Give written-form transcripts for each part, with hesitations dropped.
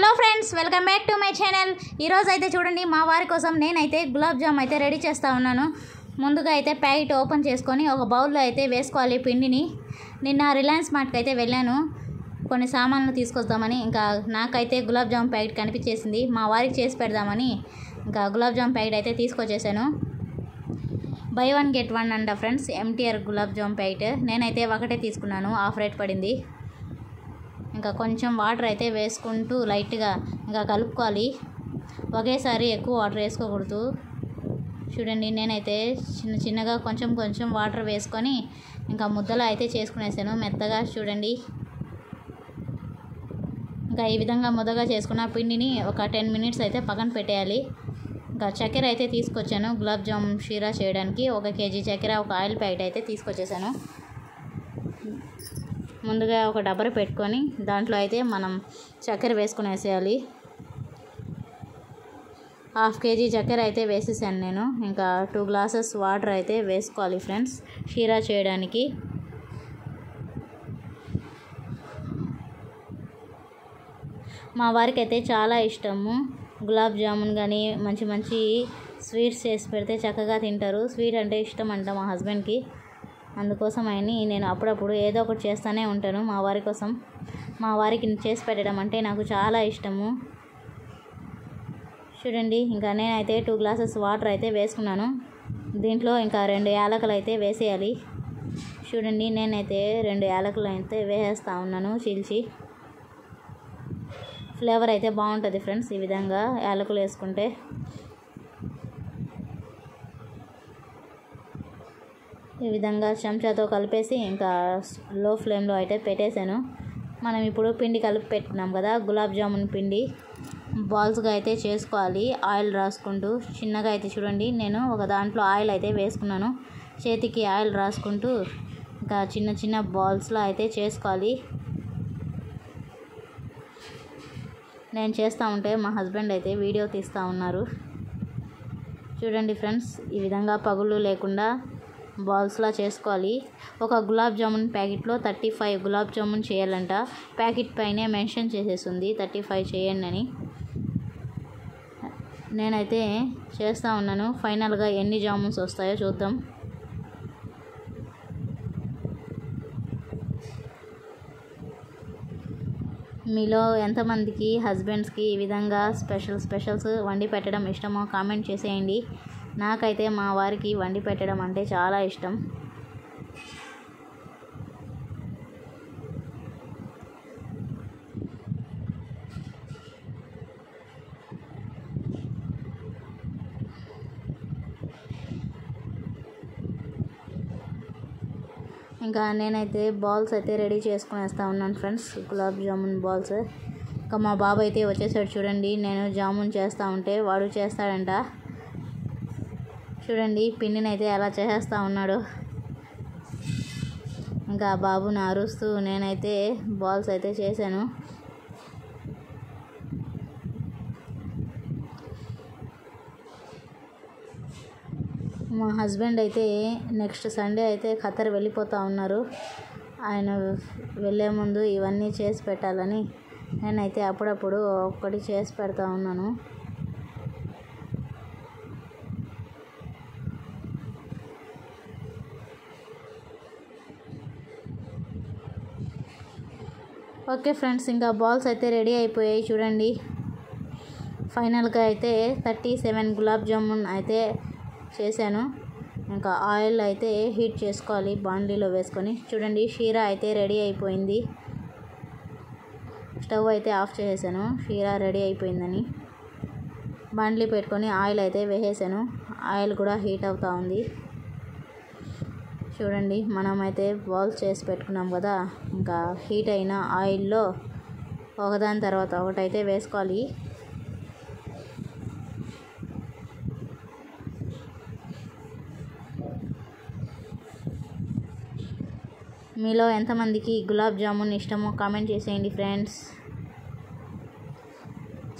Hello friends, welcome back to my channel. ఈరోజు అయితే చూడండి, మా వారి కోసం నేనైతే గులాబ్ జామ్ అయితే రెడీ చేస్తూ ఉన్నాను. ముందుగా అయితే ప్యాకెట్ ఓపెన్ చేసుకొని ఒక బౌల్లో అయితే వేసుకోవాలి పిండిని. నిన్న రిలయన్స్ మార్ట్కి అయితే వెళ్ళాను కొన్ని సామాన్లు తీసుకొద్దామని. ఇంకా నాకైతే గులాబ్ జామ్ ప్యాకెట్ కనిపించేసింది. మా వారికి చేసి పెడదామని ఇంకా గులాబ్ జామ్ ప్యాకెట్ అయితే తీసుకొచ్చేసాను. బై వన్ గెట్ వన్ అంట friends, MTR gulab jam packet. నేనైతే ఒకటే తీసుకున్నాను, హాఫ్ రేట్ పడింది. ఇంకా కొంచెం వాటర్ అయితే వేసుకుంటూ లైట్గా ఇంకా కలుపుకోవాలి. ఒకేసారి ఎక్కువ వాటర్ వేసుకోకూడదు. చూడండి, నేనైతే చిన్నగా కొంచెం వాటర్ వేసుకొని ఇంకా ముద్దలా అయితే చేసుకునేసాను మెత్తగా. చూడండి, ఇంకా ఈ విధంగా ముద్దగా చేసుకున్న పిండిని ఒక 10 మినిట్స్ అయితే పక్కన పెట్టేయాలి. ఇంకా చక్కెర అయితే తీసుకొచ్చాను గులాబ్ జామ్ షీరా చేయడానికి. 1 కేజీ చక్కెర, ఒక ఆయిల్ ప్యాకెట్ అయితే తీసుకొచ్చేసాను. ముందుగా ఒక డబ్బర పెట్టుకొని దాంట్లో అయితే మనం చక్కెర వేసుకునేసేయాలి. 1/2 కేజీ చక్కెర అయితే వేసేసాను నేను. ఇంకా 2 గ్లాసెస్ వాటర్ అయితే వేసుకోవాలి ఫ్రెండ్స్ షీరా చేయడానికి. మా వారికి అయితే చాలా ఇష్టము గులాబ్ జామున్ కానీ మంచి స్వీట్స్ చేసి పెడితే చక్కగా తింటారు. స్వీట్ అంటే ఇష్టం అంట మా హస్బెండ్కి. అందుకోసం అని నేను అప్పుడప్పుడు ఏదో ఒకటి చేస్తూనే ఉంటాను మా వారి కోసం. మా వారికి చేసి పెట్టడం అంటే నాకు చాలా ఇష్టము. చూడండి, ఇంకా నేనైతే 2 గ్లాసెస్ వాటర్ అయితే వేసుకున్నాను. దీంట్లో ఇంకా 2 యాలకులు అయితే వేసేయాలి. చూడండి, నేనైతే 2 యాలకులు అయితే వేసేస్తూ ఉన్నాను చీల్చి. ఫ్లేవర్ అయితే బాగుంటుంది ఫ్రెండ్స్ ఈ విధంగా యాలకులు వేసుకుంటే. ఈ విధంగా చెంచాతో కలిపేసి ఇంకా లో ఫ్లేమ్లో అయితే పెట్టేశాను. మనం ఇప్పుడు పిండి కలిపి పెట్టుకున్నాం కదా, గులాబ్ జామున్ పిండి బాల్స్గా అయితే చేసుకోవాలి. ఆయిల్ రాసుకుంటూ చిన్నగా అయితే చూడండి, నేను ఒక దాంట్లో ఆయిల్ అయితే వేసుకున్నాను. చేతికి ఆయిల్ రాసుకుంటూ ఇంకా చిన్న బాల్స్లో అయితే చేసుకోవాలి. నేను చేస్తూ ఉంటే మా హస్బెండ్ అయితే వీడియో తీస్తూ ఉన్నారు. చూడండి ఫ్రెండ్స్, ఈ విధంగా పగుళ్ళు లేకుండా బాల్స్లా చేసుకోవాలి. ఒక గులాబ్ జామున్ ప్యాకెట్లో 35 గులాబ్ జామున్ చేయాలంట. ప్యాకెట్ పైనే మెన్షన్ చేసేస్తుంది 35 చేయండి అని. నేనైతే చేస్తూ ఉన్నాను. ఫైనల్గా ఎన్ని జామున్స్ వస్తాయో చూద్దాం. మీలో ఎంతమందికి హస్బెండ్స్కి ఈ విధంగా స్పెషల్స్ వండి పెట్టడం ఇష్టమో కామెంట్ చేసేయండి. నాకైతే మా వారికి వండి పెట్టడం అంటే చాలా ఇష్టం. ఇంకా నేనైతే బాల్స్ అయితే రెడీ చేసుకునేస్తూ ఉన్నాను ఫ్రెండ్స్, గులాబ్ జామున్ బాల్స్. ఇంకా మా బాబు అయితే వచ్చేసాడు. చూడండి, నేను జామున్ చేస్తూ ఉంటే వాడు చేస్తాడంట. చూడండి, పిండిని అయితే ఎలా చేసేస్తూ ఉన్నాడు. ఇంకా బాబుని అరుస్తూ నేనైతే బాల్స్ అయితే చేశాను. మా హస్బెండ్ అయితే నెక్స్ట్ సండే అయితే ఖతర్ వెళ్ళిపోతూ ఉన్నారు. ఆయన వెళ్ళే ముందు ఇవన్నీ చేసి పెట్టాలని నేనైతే అప్పుడప్పుడు ఒక్కటి చేసి పెడతా ఉన్నాను. ఓకే ఫ్రెండ్స్, ఇంకా బాల్స్ అయితే రెడీ అయిపోయాయి. చూడండి, ఫైనల్గా అయితే 37 గులాబ్ జామున్ అయితే చేశాను. ఇంకా ఆయిల్ అయితే హీట్ చేసుకోవాలి బాండీలో వేసుకొని. చూడండి, షీరా అయితే రెడీ అయిపోయింది. స్టవ్ అయితే ఆఫ్ చేసేసాను షీరా రెడీ అయిపోయిందని. బాండీ పెట్టుకొని ఆయిల్ అయితే వేసేసాను. ఆయిల్ కూడా హీట్ అవుతూ ఉంది. చూడండి, మనమైతే బాల్స్ చేసి పెట్టుకున్నాం కదా, ఇంకా హీట్ అయిన ఆయిల్లో ఒకదాని తర్వాత ఒకటైతే వేసుకోవాలి. మీలో ఎంతమందికి గులాబ్ జామున్ ఇష్టమో కామెంట్ చేసేయండి ఫ్రెండ్స్.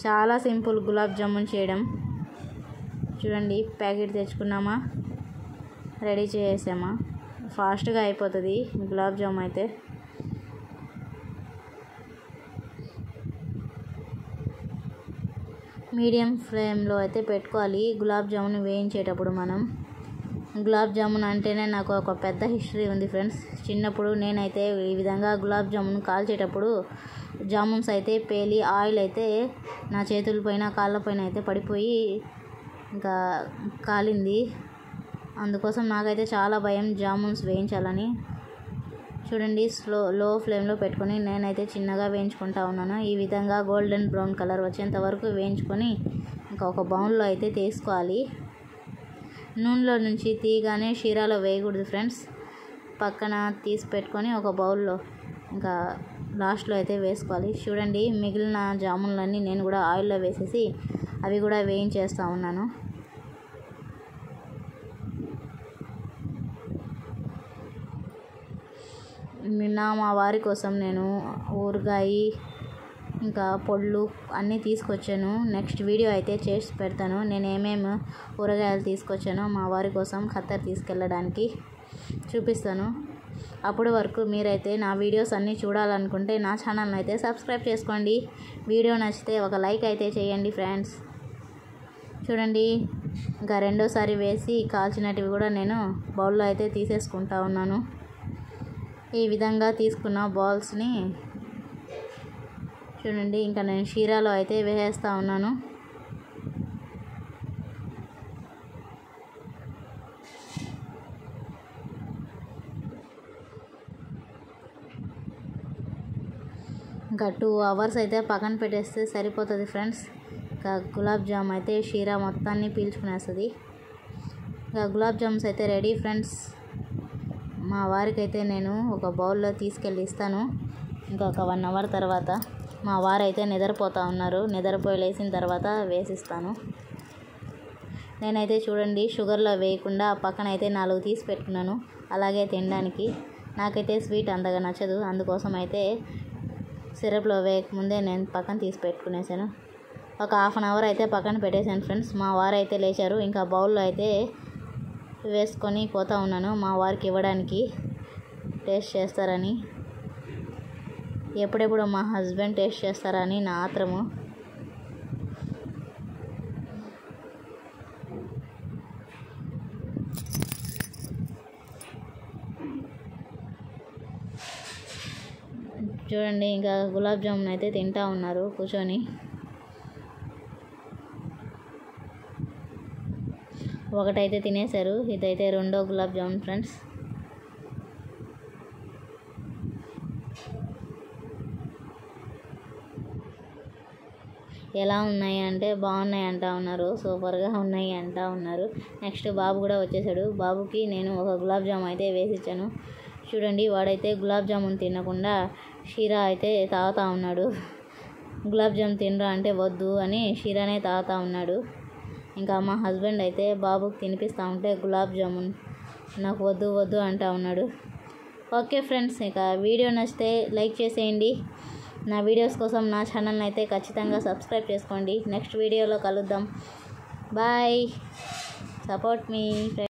చాలా సింపుల్ గులాబ్ జామున్ చేయడం. చూడండి, ప్యాకెట్ తెచ్చుకున్నామా, రెడీ చేసామా, ఫాస్ట్గా అయిపోతుంది గులాబ్ జామ్ అయితే. మీడియం ఫ్లేమ్లో అయితే పెట్టుకోవాలి గులాబ్ జామున్ వేయించేటప్పుడు. మనం గులాబ్ జామున్ అంటేనే నాకు ఒక పెద్ద హిస్టరీ ఉంది ఫ్రెండ్స్. చిన్నప్పుడు నేనైతే ఈ విధంగా గులాబ్ జామున్ కాల్చేటప్పుడు జామున్స్ అయితే పేలి ఆయిల్ అయితే నా చేతులపైన కాళ్ళపైన అయితే పడిపోయి ఇంకా కాలింది. అందుకోసం నాకైతే చాలా భయం జామున్స్ వేయించాలని. చూడండి, లో ఫ్లేమ్లో పెట్టుకొని నేనైతే చిన్నగా వేయించుకుంటా ఉన్నాను. ఈ విధంగా గోల్డెన్ బ్రౌన్ కలర్ వచ్చేంత వరకు వేయించుకొని ఇంకా ఒక బౌల్లో అయితే తీసుకోవాలి. నూనెలో నుంచి తీయగానే షీరాలో వేయకూడదు ఫ్రెండ్స్. పక్కన తీసి పెట్టుకొని ఒక బౌల్లో ఇంకా లాస్ట్లో అయితే వేసుకోవాలి. చూడండి, మిగిలిన జామున్లన్నీ నేను కూడా ఆయిల్లో వేసేసి అవి కూడా వేయించేస్తూ ఉన్నాను. నిన్న మా వారి కోసం నేను ఊరగాయ ఇంకా పొళ్ళు అన్నీ తీసుకొచ్చాను. నెక్స్ట్ వీడియో అయితే చేసి పెడతాను. నేను ఏమేమి ఊరగాయలు తీసుకొచ్చానో మా వారి కోసం ఖత్తర్ తీసుకెళ్ళడానికి చూపిస్తాను. అప్పటి వరకు మీరైతే నా వీడియోస్ అన్నీ చూడాలనుకుంటే నా ఛానల్ని అయితే సబ్స్క్రైబ్ చేసుకోండి. వీడియో నచ్చితే ఒక లైక్ అయితే చేయండి ఫ్రెండ్స్. చూడండి, ఇంకా రెండోసారి వేసి కాల్చినటివి కూడా నేను బౌల్లో అయితే తీసేసుకుంటా ఉన్నాను. ఈ విధంగా తీసుకున్న బాల్స్ని చూడండి ఇంకా నేను షీరాలో అయితే వేసేస్తూ ఉన్నాను. ఇంకా 2 hours అయితే పక్కన పెట్టేస్తే సరిపోతుంది ఫ్రెండ్స్. ఇంకా గులాబ్ జామ్ అయితే షీరా మొత్తాన్ని పీల్చుకునేస్తుంది. ఇంకా గులాబ్ జామ్స్ అయితే రెడీ ఫ్రెండ్స్. మా వారికి అయితే నేను ఒక బౌల్లో తీసుకెళ్ళి ఇస్తాను. ఇంకొక 1 hour తర్వాత మా వారు అయితే నిద్రపోతూ ఉన్నారు. నిద్రపోయి లేచిన తర్వాత వేసిస్తాను. నేనైతే చూడండి షుగర్లో వేయకుండా పక్కన అయితే 4 తీసి పెట్టుకున్నాను అలాగే తినడానికి. నాకైతే స్వీట్ అంతగా నచ్చదు, అందుకోసం అయితే సిరప్లో వేయకముందే నేను పక్కన తీసి పెట్టుకునేసాను. ఒక 1/2 hour అయితే పక్కన పెట్టేశాను ఫ్రెండ్స్. మా వారు అయితే లేచారు. ఇంకా బౌల్లో అయితే వేసుకొని పోతూ ఉన్నాను మా వారికి ఇవ్వడానికి, టేస్ట్ చేస్తారని. ఎప్పుడెప్పుడు మా హస్బెండ్ టేస్ట్ చేస్తారని నా ఆత్రము. చూడండి, ఇంకా గులాబ్ జామున్ అయితే తింటూ ఉన్నారు కూర్చొని. ఒకటైతే తినేశారు. ఇదైతే రెండో గులాబ్ జామున్ ఫ్రెండ్స్. ఎలా ఉన్నాయి అంటే బాగున్నాయి అంటూ ఉన్నారు, సూపర్గా ఉన్నాయి అంటూ ఉన్నారు. నెక్స్ట్ బాబు కూడా వచ్చేసాడు. బాబుకి నేను ఒక గులాబ్ జామున్ అయితే వేసిచ్చాను. చూడండి, వాడైతే గులాబ్ జామున్ తినకుండా షీరా అయితే తాగుతూ ఉన్నాడు. గులాబ్ జామున్ తినరా అంటే వద్దు అని షీరానే తాగుతూ ఉన్నాడు. ఇంకా మా హస్బెండ్ అయితే బాబుకి తినిపిస్తూ ఉంటే గులాబ్ జామున్ నాకు వద్దు వద్దు అంటూ ఉన్నాడు. ఓకే ఫ్రెండ్స్, ఇక వీడియో నచ్చితే లైక్ చేసేయండి. నా వీడియోస్ కోసం నా ఛానల్ని అయితే ఖచ్చితంగా సబ్స్క్రైబ్ చేసుకోండి. నెక్స్ట్ వీడియోలో కలుద్దాం. బాయ్, సపోర్ట్ మీ.